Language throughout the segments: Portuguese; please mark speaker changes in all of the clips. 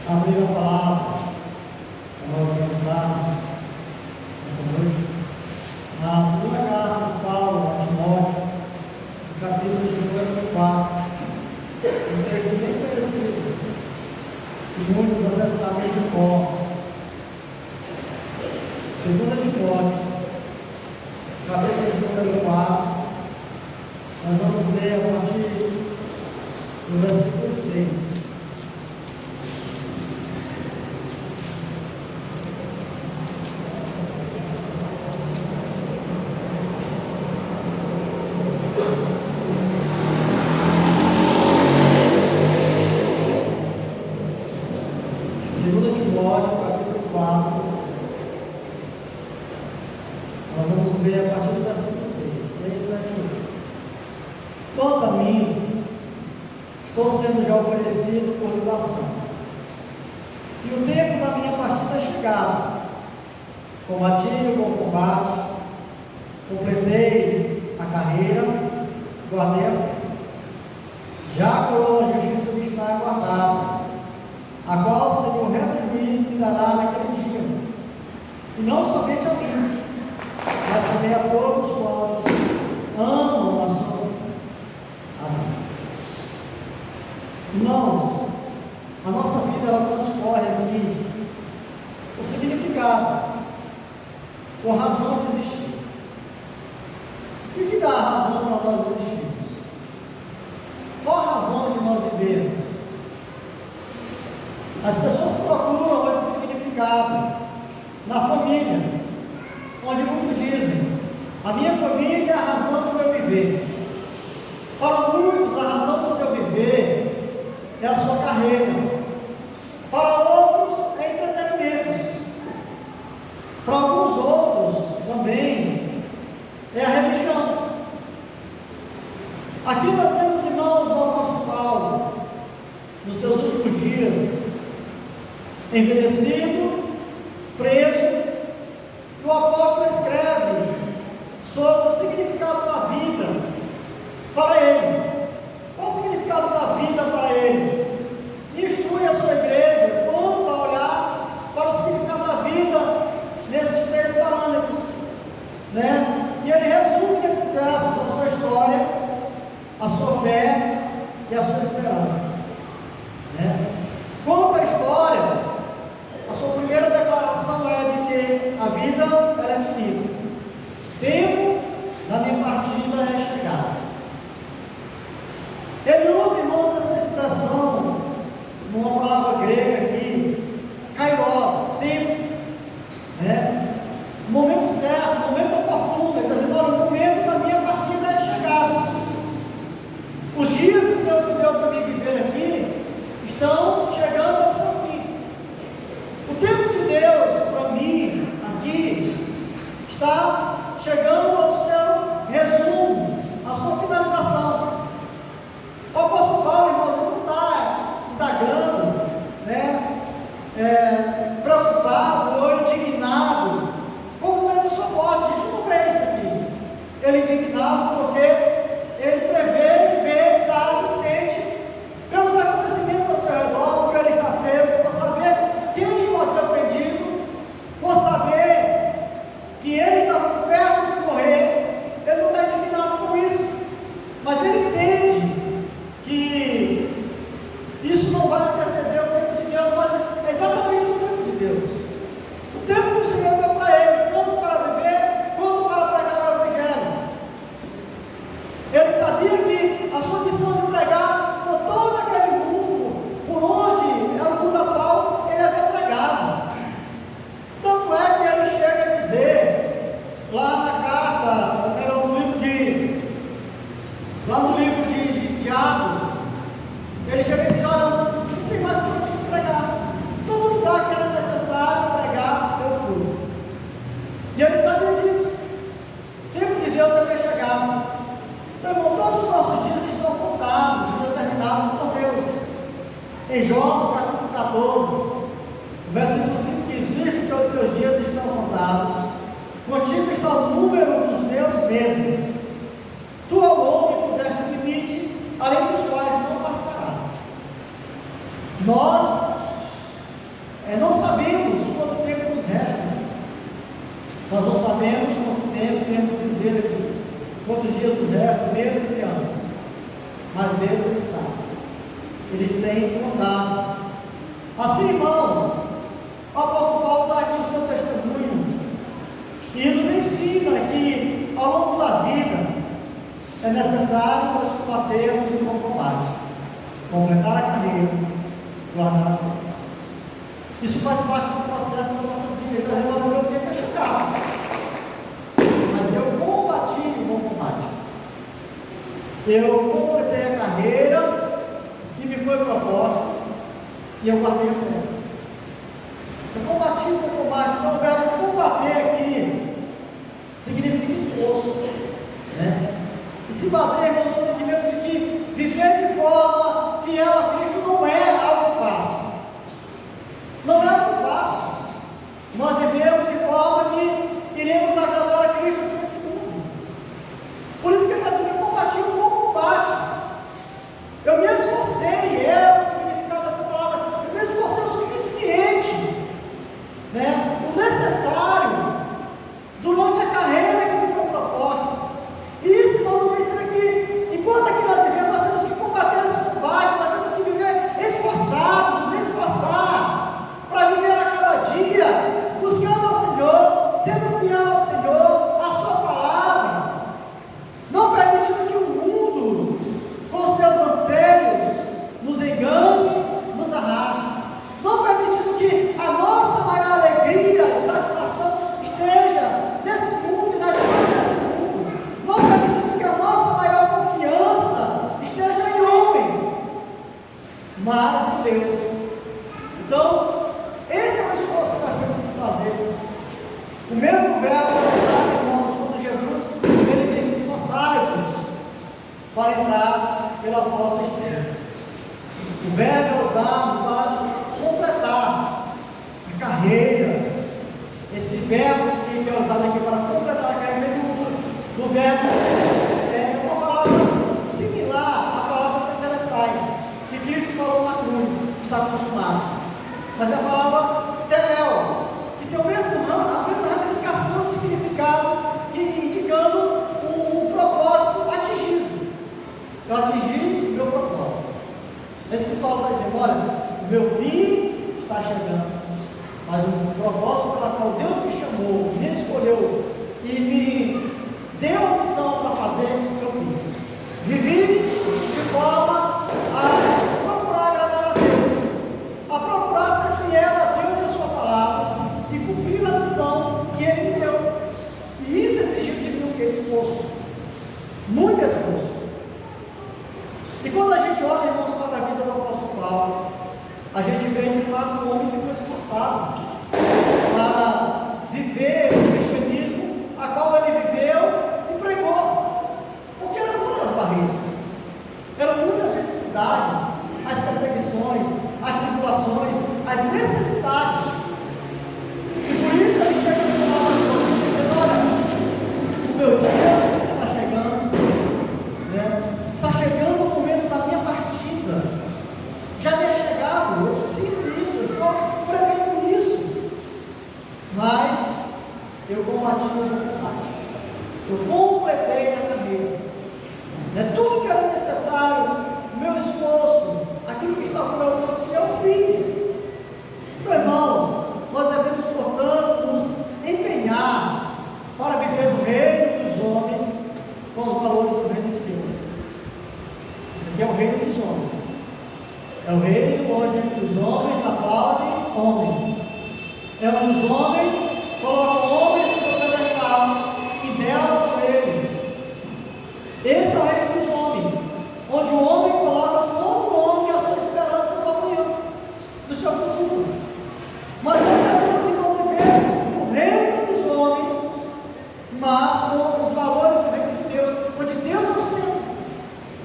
Speaker 1: abrir a palavra para nós meditarmos essa noite na segunda carta de Paulo a Timóteo, no capítulo de número 4, um texto bem conhecido, que muitos até sabem de cor. Segunda Timóteo, capítulo de número 4, nós vamos ler a partir do versículo 6. Nós vamos ver a partir do versículo 6, 7, 8. Quanto a mim, estou sendo já oferecido por libação, e o tempo da minha partida é chegado. Combati o bom combate, completei a carreira, guardei a fé. Já a coroa da justiça me está aguardada, a qual o Senhor reto juiz me dará naquele dia, e não somente a mim, mas também a todos quantos amam a sua vida. Irmãos, a nossa vida ela transcorre aqui o significado, com razão de existir. O que dá a razão para nós existirmos? Qual a razão de nós vivermos? As pessoas procuram esse significado na família, onde muitos dizem: a minha família é a razão do meu viver. Para muitos, a razão do seu viver é a sua carreira. Para outros, é entretenimentos. Para alguns outros, também, é a religião. Aqui nós temos, irmãos, o apóstolo Paulo, nos seus últimos dias, envelhecido, preso, e o apóstolo escreve sobre o significado da vida para ele. Qual o significado da vida para ele? E instrui a sua igreja quanto a olhar para o significado da vida nesses três parâmetros, né? E ele resume nesses versos a sua história, a sua fé e a sua esperança, né? Quanto à história, a sua primeira declaração é de que a vida ela é finita. O tempo da minha partida é chegado. Ele usa, irmãos, essa expressão numa palavra grega aqui, kairos, tempo, né? O momento certo, o momento oportuno. Ele está dizendo: olha, o momento da minha partida é chegado. Os dias que Deus me deu para mim viver aqui estão chegando ao seu fim. O tempo de Deus para mim aqui está chegando ao seu resumo, à sua finalização. O apóstolo Paulo, irmãos, não está indagando, né, preocupado ou indignado com o momento da sua morte. A gente não vê isso aqui. Ele é indignado porque ele prevê, vê, sabe, sente pelos acontecimentos ao seu redor, por ele estar preso, por saber quem o havia pedido, por saber que ele estava perto de morrer. Ele não está indignado com isso, mas ele entende que isso não vai anteceder o tempo de Deus, mas é exatamente o tempo de Deus. O tempo que o Senhor deu para ele, tanto para viver, quanto para pregar o Evangelho. Ele sabia que a sua missão de pregar por todo aquele mundo, por onde era o mundo atual, ele havia pregado. Tanto é que ele chega a dizer, lá na carta, lá no livro de Atos, ele chega e diz: olha, não tem mais para onde pregar. Todo lugar que era necessário pregar, eu fui. E ele sabia disso. O tempo de Deus havia chegado. Então, irmão, todos os nossos dias estão contados e determinados por Deus. Em João, capítulo 14, versículo 5 diz: visto que os seus dias estão contados, contigo está o número dos meus meses. Tu ao homem puseste um limite, além dos quais não passará. Nós dele aqui, quantos dias nos restam, meses e anos. Mas Deus, Ele sabe. Eles têm contado. Assim, irmãos, o apóstolo Paulo dá aqui o seu testemunho e nos ensina que ao longo da vida é necessário nós combatermos o bom combate, completar a carreira, guardar a fé. Isso faz parte do processo da nossa vida. Ele está dizendo: o meu tempo é chegado, mas eu combati o bom combate. Eu completei a carreira que me foi proposta e eu guardei a fé. Eu combati o bom combate. Então o verbo combater aqui significa esforço, né? E se baseia no entendimento de que viver de forma fiel a Cristo não é algo fácil. Não é algo fácil. Nós vivemos de forma que iremos agradar a Cristo nesse mundo. Por isso que ele está dizendo: eu combati um bom combate. Eu me esforcei, é o significado dessa palavra. Eu me esforcei o suficiente, né? O necessário durante a carreira que me foi proposta. E isso vamos ensina que enquanto aqui nós vivemos, nós temos que combater esse combate, nós temos que viver esforçados, nos esforçar para viver a cada dia, buscando ao Senhor, sendo fiel ao Senhor, à sua palavra, não permitindo que o mundo, com seus anseios, nos engane, nos arraste, não permitindo que a nossa maior alegria e satisfação esteja nesse mundo e nas coisas desse mundo, não permitindo que a nossa maior confiança esteja em homens, mas em Deus. Então, esse é o esforço que nós temos que fazer. O mesmo verbo que está, irmãos, quando Jesus ele diz: esforçai-vos para entrar pela porta externa. O verbo é usado para completar a carreira. Esse verbo que é usado aqui para completar a carreira do verbo é uma palavra similar à palavra tetelestai, que Cristo falou na cruz: está consumado. Mas é a palavra teléu, que tem a mesma ramificação de significado, indicando um propósito atingido. Eu atingi o meu propósito. É isso que Paulo está dizendo: olha, o meu fim está chegando, mas o propósito pela qual Deus me chamou, me escolheu e me deu a missão para fazer, eu fiz. Vivi de forma a procurar agradar a Deus, a procurar ser fiel a Deus e a sua palavra e cumprir a missão que Ele me deu. E isso exigiu de mim o que? Esforço, muito esforço. E quando a gente olha, irmãos, para a vida do apóstolo Paulo, a gente vê de fato um homem que foi esforçado para viver o cristianismo a qual ele viveu e pregou, porque eram muitas barreiras, eram muitas dificuldades, as perseguições, as tribulações, as necessidades. E por isso ele chega no final das contas dizendo: olha, o meu dia está chegando, né? Está chegando o momento da minha partida. Já me é chegado, eu sinto isso, eu estou prevendo isso. Mas eu combati o bom combate. Eu completei a carreira. Né? Tudo que era necessário, o meu esforço, aquilo que estava no meu alcance, eu fiz. Então, irmãos, nós devemos, portanto, nos empenhar para viver no reino dos homens com os valores do reino de Deus. Esse aqui é o reino dos homens. É o reino onde os homens aplaudem homens. É onde os homens colocam homens no seu pedestal e deusam eles. Esse é o reino dos homens, onde o homem coloca no outro homem a sua esperança do amanhã, do seu futuro. Mas nós devemos, irmãos, viver o reino dos homens, mas com os valores do reino de Deus, onde Deus é o centro,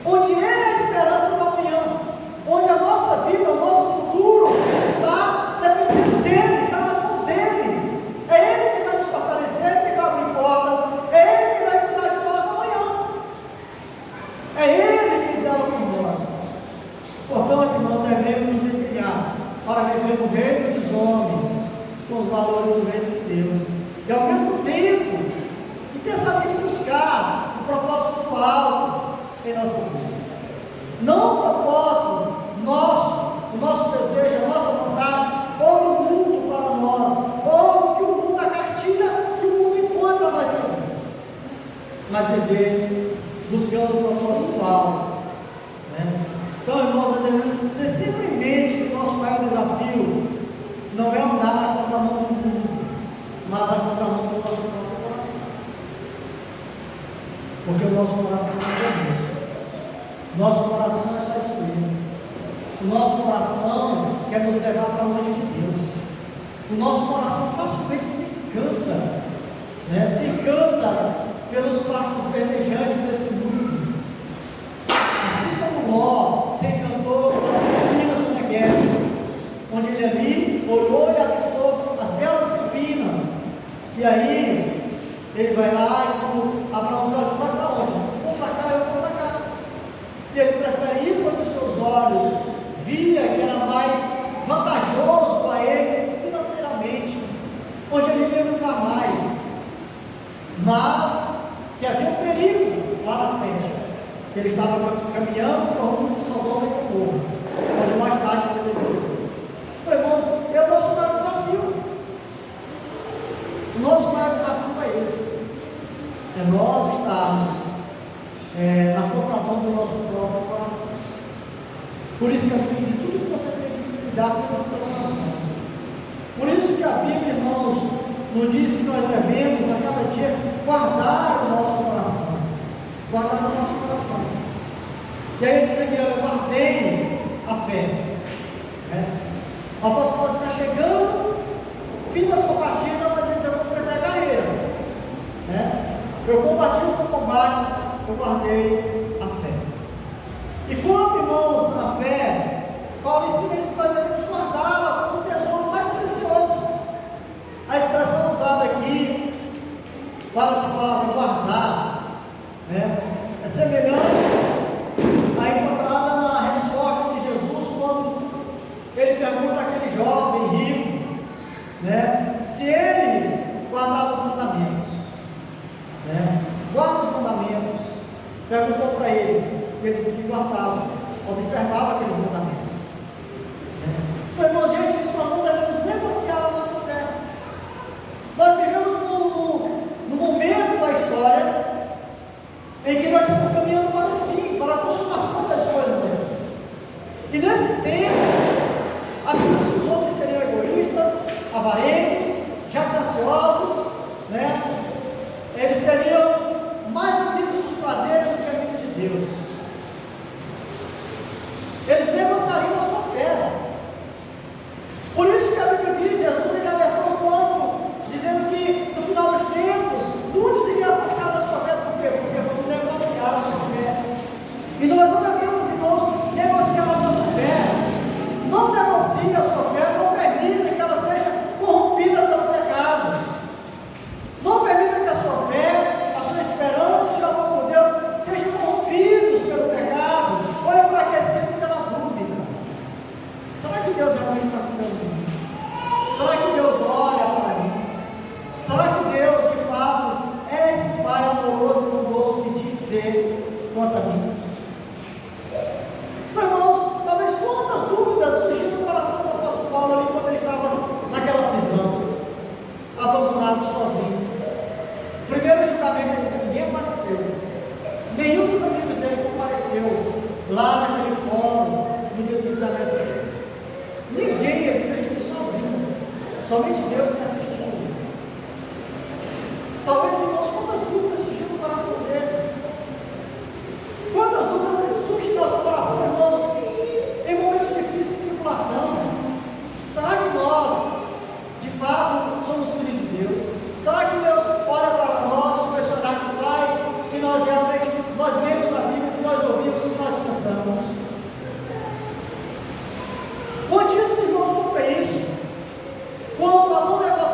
Speaker 1: onde Ele é a esperança do amanhã, onde a nossa vida, o nosso futuro está dependendo dEle, está nas mãos dEle. É Ele que vai nos fortalecer, Ele que vai abrir portas, é Ele que vai cuidar de nós amanhã. É Ele que zela por nós. Portanto, nós devemos nos empenhar para viver no reino dos homens, com os valores do reino de Deus, e ao mesmo tempo intensamente buscar o propósito do alto em nossas vidas. Não o propósito nosso, o nosso desejo, a nossa vontade, ou do mundo para nós, ou do que o mundo, a cartilha que o mundo impõe para nós seguir, mas viver buscando o propósito do alto. Né? Então, irmãos, ter sempre em mente que o nosso maior desafio não é andar na contramão do mundo, mas na contramão do nosso próprio coração. Porque o nosso coração é enganoso. Nosso coração é traiçoeiro. O nosso coração quer nos levar para longe de Deus. O nosso coração facilmente se encanta, né? Se encanta pelos pastos verdejantes desse mundo. Assim como Ló se encantou pelas campinas do Negueb, onde ele ali olhou e avistou as belas campinas. E aí ele vai lá e quando Abraão diz: olha, vai para onde? Eu vou para cá, eu vou para cá. E ele prefere ir quando os seus olhos via que era mais vantajoso para ele financeiramente, onde ele ia lucrar mais, mas que havia um perigo lá na frente, que ele estava caminhando para o rumo de Sodoma e Gomorra, onde mais tarde se dirigiu. Então, irmãos, é o nosso maior desafio. O nosso maior desafio é esse: é nós estarmos na contramão do nosso próprio coração. Por isso que a Bíblia diz tudo que você tem que cuidar com o teu coração. Por isso que a Bíblia, irmãos, nos diz que nós devemos a cada dia guardar o nosso coração. Guardar o nosso coração. E aí ele diz aqui: eu guardei a fé. O apóstolo Paulo está chegando, fim da sua partida, mas ele diz: eu vou completar a carreira. Eu combati o bom combate, eu guardei a fé. E quanto, irmãos, a fé, Paulo ensina isso que nós devemos guardá-la como um tesouro mais precioso. A expressão usada aqui para essa palavra guardar, é semelhante à encontrada na resposta de Jesus quando ele pergunta àquele jovem rico, se ele guardava os mandamentos. Guarda os mandamentos. Perguntou para ele, e ele disse que guardava, observava aqueles mandamentos. Então, irmãos, diante disso, nós não devemos negociar a nossa fé. Nós vivemos no momento da história em que nós estamos caminhando para o fim, para a consumação das coisas. E nesses tempos, a Bíblia diz que os homens seriam egoístas, avarentos, jactanciosos, eles seriam mais amigos dos prazeres do que amigos de Deus. Eles negociariam a sua fé. Por isso que a Bíblia diz, Jesus ele alertou quando, dizendo que no final dos tempos, muitos iriam apostar da sua fé. Por quê? Porque vamos negociar a sua fé. E nós não devemos, irmãos, negociar a nossa fé. Não negocie a sua fé, não permita que ela seja corrompida pelo pecado. Não permita que a sua fé, a sua esperança, o seu amor por Deus sejam corrompidos pelo pecado ou enfraquecidos pela dúvida. Será que Deus realmente está cuidando de mim? Será que Deus olha para mim? Será que Deus, de fato, é esse Pai amoroso e bondoso que diz ser quanto a mim? Então, irmãos, talvez quantas dúvidas surgiram no coração do apóstolo Paulo ali quando ele estava naquela prisão, abandonado sozinho. O primeiro julgamento, ele disse: ninguém apareceu. Nenhum dos amigos dele compareceu lá naquele fórum no dia do julgamento dele. Ninguém, ele disse: eu estive sozinho. Somente Deus me assistiu. Talvez, irmãos, quantas dúvidas surgiram no coração dele? Quantas dúvidas surgem no nosso coração, irmãos, em momentos difíceis de tribulação? Será que nós, de fato, somos filhos de Deus? Será que Deus olha para nós, o personagem do Pai, que nós realmente, nós lemos na Bíblia, que nós ouvimos, que nós cantamos? O antídoto, irmãos, contra isso, quanto a não negociar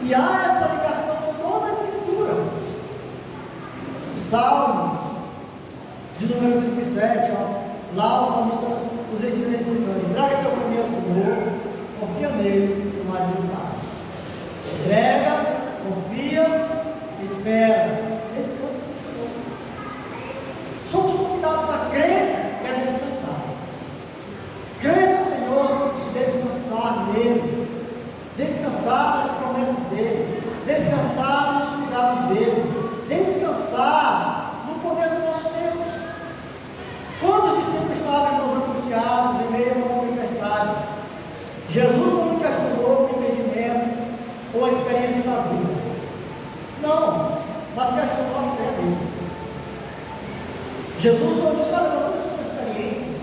Speaker 1: E há essa ligação com toda a Escritura. O Salmo de número 37, ó, lá o salmista nos ensina ensinando: entrega teu caminho ao Senhor, confia nele, e mais ele fará. Entrega, confia, espera, descansa no Senhor. Somos convidados a crer e a descansar. Crer no Senhor e descansar nele. Descansar nas promessas dele. Descansar nos cuidados dele. Descansar no poder do nosso Deus. Quando os discípulos estavam angustiados em meio a uma tempestade, Jesus não questionou o impedimento ou a experiência da vida. Não, mas questionou a fé deles. Jesus não disse: olha, vocês não são experientes,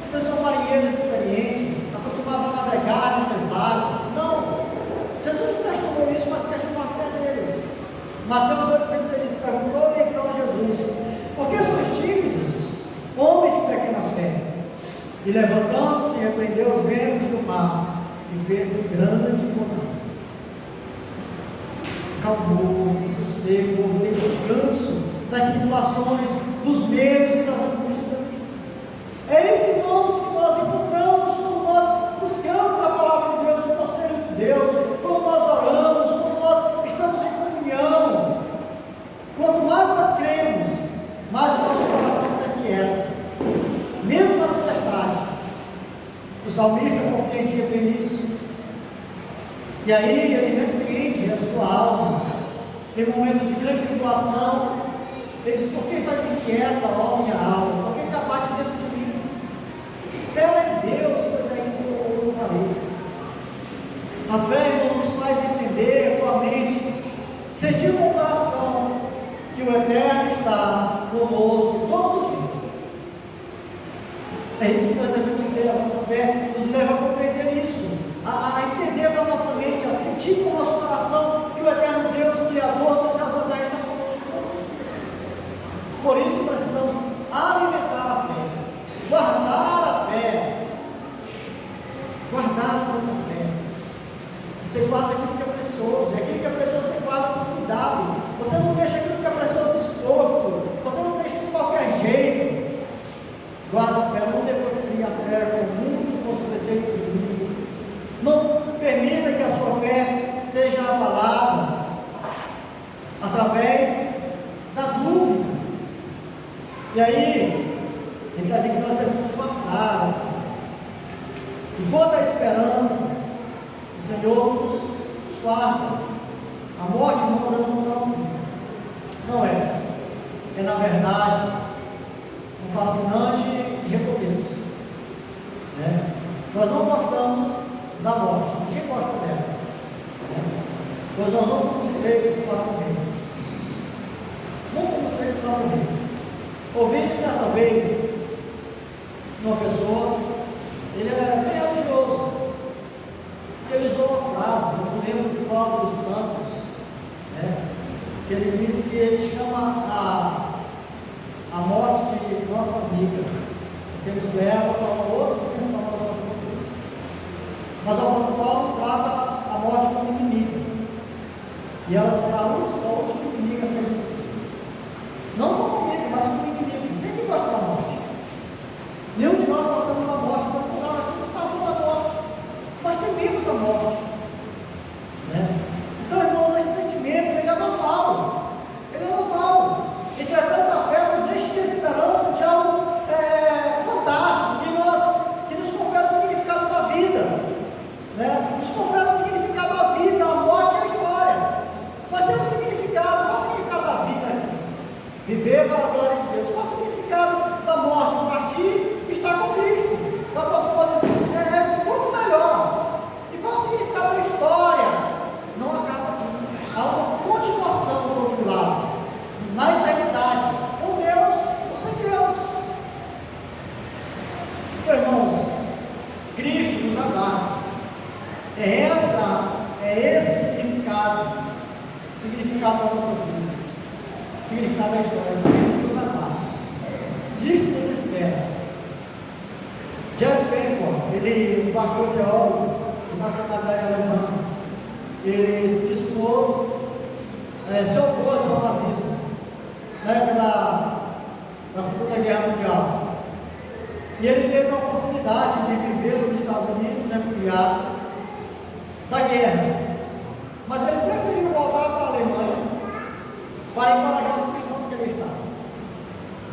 Speaker 1: vocês são marinheiros experientes, acostumados a navegar nessas águas. Não, Jesus não questionou isso, mas questionou a fé deles. Mateus 8,26 diz: perguntou-lhe então a Jesus: por que sois tímidos, homens de pequena fé? E levantando-se, repreendeu os ventos do mar e fez grande bonança. Calmou, sossego, houve descanso das tribulações, dos medos e das angústias aqui. É isso, irmãos, que nós encontramos quando nós buscamos a palavra de Deus, o conselho de Deus, quando nós oramos, quando nós estamos em comunhão. Quanto mais nós cremos, mais o nosso coração se aquieta, mesmo na tempestade. O salmista compreendia bem isso. E aí ele repreende a sua alma. Em momento de grande tribulação, ele diz: por que estás inquieta, ó minha alma? Por que te abate dentro de mim? Espera em Deus, pois é que eu falei. A fé, irmão, nos faz entender com a mente, sentir com o coração, que o Eterno está conosco todos os dias. É isso que nós devemos ter. A nossa fé nos leva a compreender isso, a entender com a nossa mente, a sentir com o nosso coração que o Eterno Deus, Criador dos céus e da terra, está conosco todos os dias. Por isso precisamos alimentar a fé, guardar a fé, guardar a nossa fé. Você guarda aquilo que é precioso, e aquilo que é precioso você guarda com cuidado. Você não deixa aquilo que é precioso exposto, você não deixa de qualquer jeito. Guarda a fé, não negocie a fé com o mundo, com os preceitos do mundo. Não permita que a sua fé seja abalada através da dúvida. E aí, ele está dizendo que nós devemos guardar essa fé. Enquanto a esperança, o Senhor nos guarda. A morte, irmãos, é não fim. Não é. É, na verdade, um fascinante recomeço. Né? Nós não gostamos da morte. Ninguém gosta dela. Né? Pois nós não fomos feitos para morrer. Não fomos feitos para morrer. Ouvi certa vez uma pessoa, ele é bem religioso, ele usou uma frase, eu não lembro de qual dos santos, né, que ele disse que ele chama a morte de nossa amiga, que nos leva para uma outra dimensão da morte de Deus. Mas o apóstolo Paulo trata a morte como inimiga, e ela será a última inimiga a ser vencida. Não como inimigo, mas como inimigo. Quem que gosta da morte? Nenhum de nós gostamos da morte, porque nós estamos pavor da morte. Nós tememos a morte. Né? Então, irmãos, esse sentimento ele é normal. Ele é normal. Entretanto, a fé nos enche de esperança de algo fantástico, que nos confere o significado da vida. Né? Nos confere o significado da vida, a morte e a história. Nós temos significado. Qual é o significado da vida? Viver para a glória de Deus. Qual é o significado da morte? Partir e estar com Cristo. O apóstolo Paulo diz: é muito melhor. E qual é o significado da história? Não acaba aqui. Há uma continuação do outro lado, na eternidade, com Deus ou sem Deus. Então, irmãos, Cristo nos aguarda. É esse o significado da nossa vida, o significado da história. Cristo nos aguarda, Cristo nos espera. Judge Benford, ele, um pastor teólogo, de nacionalidade alemã, ele se dispôs refugiado da guerra. Mas ele preferiu voltar para a Alemanha para encorajar os cristãos que ali estavam.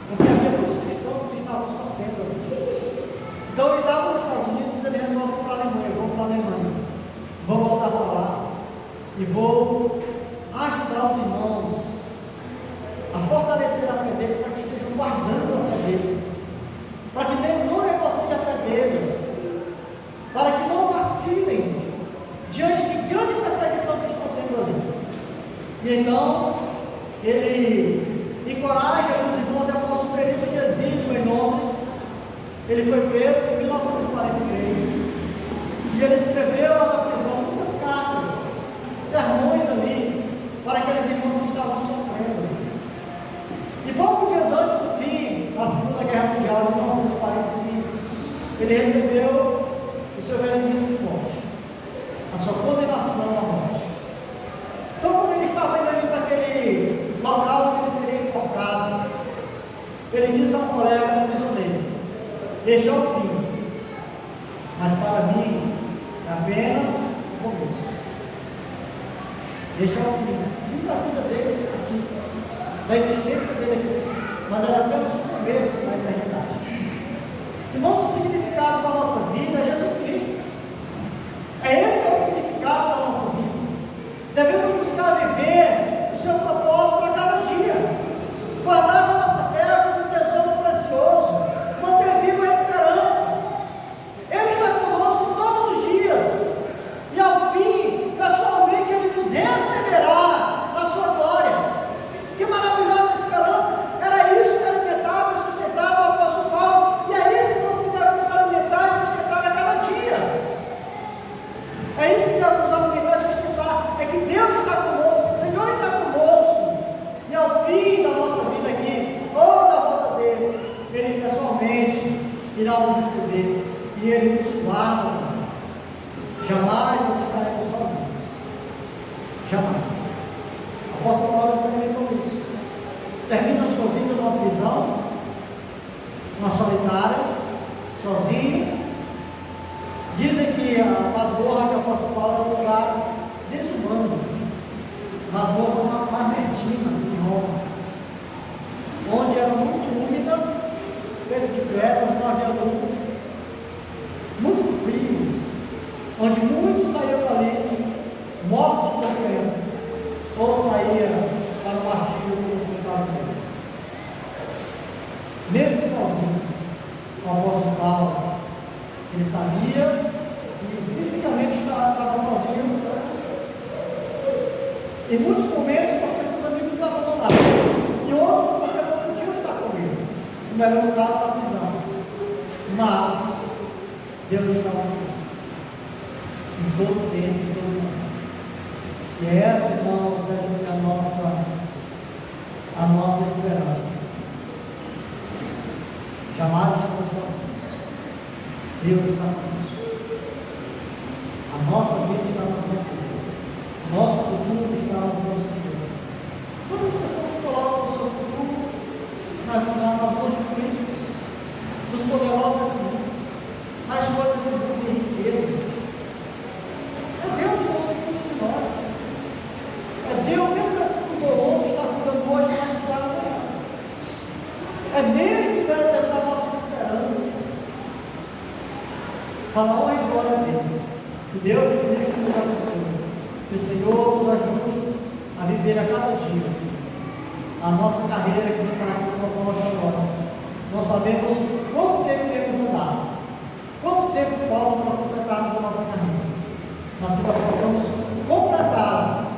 Speaker 1: Porque havia muitos cristãos que estavam sofrendo ali. Então ele estava nos Estados Unidos, ele resolve ir para a Alemanha. Vou para a Alemanha, vou voltar para lá e vou ajudar os irmãos a fortalecer a fé deles, para que estejam guardando a fé deles, para que não negociem a fé deles, para que não vacilem diante de grande perseguição que estão tendo ali. E então ele encoraja os irmãos, e após um período de exílio em Londres, ele foi preso em 1943, e ele escreveu lá da prisão muitas cartas, sermões ali, para aqueles irmãos que estavam sofrendo. E poucos dias antes do fim da Segunda Guerra Mundial, em 1945, ele recebeu o seu veredito de morte, a sua condenação à morte. Então, quando ele estava indo ali para aquele local onde ele seria enforcado, ele disse a um colega prisioneiro: este é o fim, mas para mim é apenas o começo. Este é o fim da vida dele aqui, da existência dele aqui, mas era apenas o começo da eternidade. Irmãos, o significado da nossa vida é Jesus Cristo. É Ele que é o significado da nossa vida. Devemos buscar viver o seu propósito a cada dia, guardar a nossa fé como um tesouro precioso, manter viva a esperança. Ele está conosco todos os dias, e ao fim, pessoalmente, Ele nos receberá na sua glória. Que maravilhosa esperança! Era isso que alimentava e sustentava o apóstolo Paulo, e é isso que nós devemos alimentar e sustentar a cada dia. É isso que devemos alimentar e sustentar, é que Deus está conosco, o Senhor está conosco, e ao fim da nossa vida aqui, ou da volta dele, Ele pessoalmente irá nos receber, e Ele nos guarda. Jamais nós estaremos sozinhos, jamais. O apóstolo Paulo experimentou isso. Termina a sua vida numa prisão, uma solitária, sozinho. Dizem que a masmorra que o apóstolo Paulo é um lugar desumano, masmorra mamertina em Roma, onde era muito úmida, feita de pedras, não havia luz, muito frio, onde muitos saíam dali mortos por doença, ou saía para o martírio no caso dele. Mesmo sozinho, o apóstolo Paulo, ele sabia que fisicamente estava sozinho, em muitos momentos porque seus amigos o abandonaram, e outros porque não podiam estar com ele, no melhor caso da prisão, mas Deus estava com ele em todo tempo, em todo momento. E essa, irmãos, deve ser a nossa esperança. Jamais estamos sozinhos. Deus está conosco. A nossa vida está nas mãos dele. O nosso futuro está nas mãos do Senhor. Todas as pessoas que colocam o seu futuro nas mãos de políticos, dos poderosos desse mundo, nas coisas desse mundo e riquezas. É Deus o nosso cuida de nós. É Deus, mesmo que o homem está cuidando hoje, vai cuidar amanhã. É nele que deve ter a nossa esperança, para a honra e glória dele. Que Deus em Cristo nos abençoe. Que o Senhor nos ajude a viver a cada dia a nossa carreira que está aqui proposta a nós. Nós sabemos quanto tempo temos andado, quanto tempo falta para completarmos a nossa carreira, mas que nós possamos completá-la,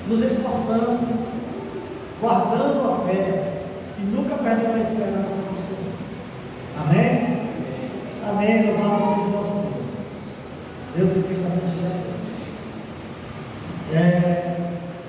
Speaker 1: nos esforçando, guardando a fé e nunca perdendo a esperança no Senhor. Amém? Amém. Louvado seja o nosso Deus. Deus em Cristo abençoe a todos.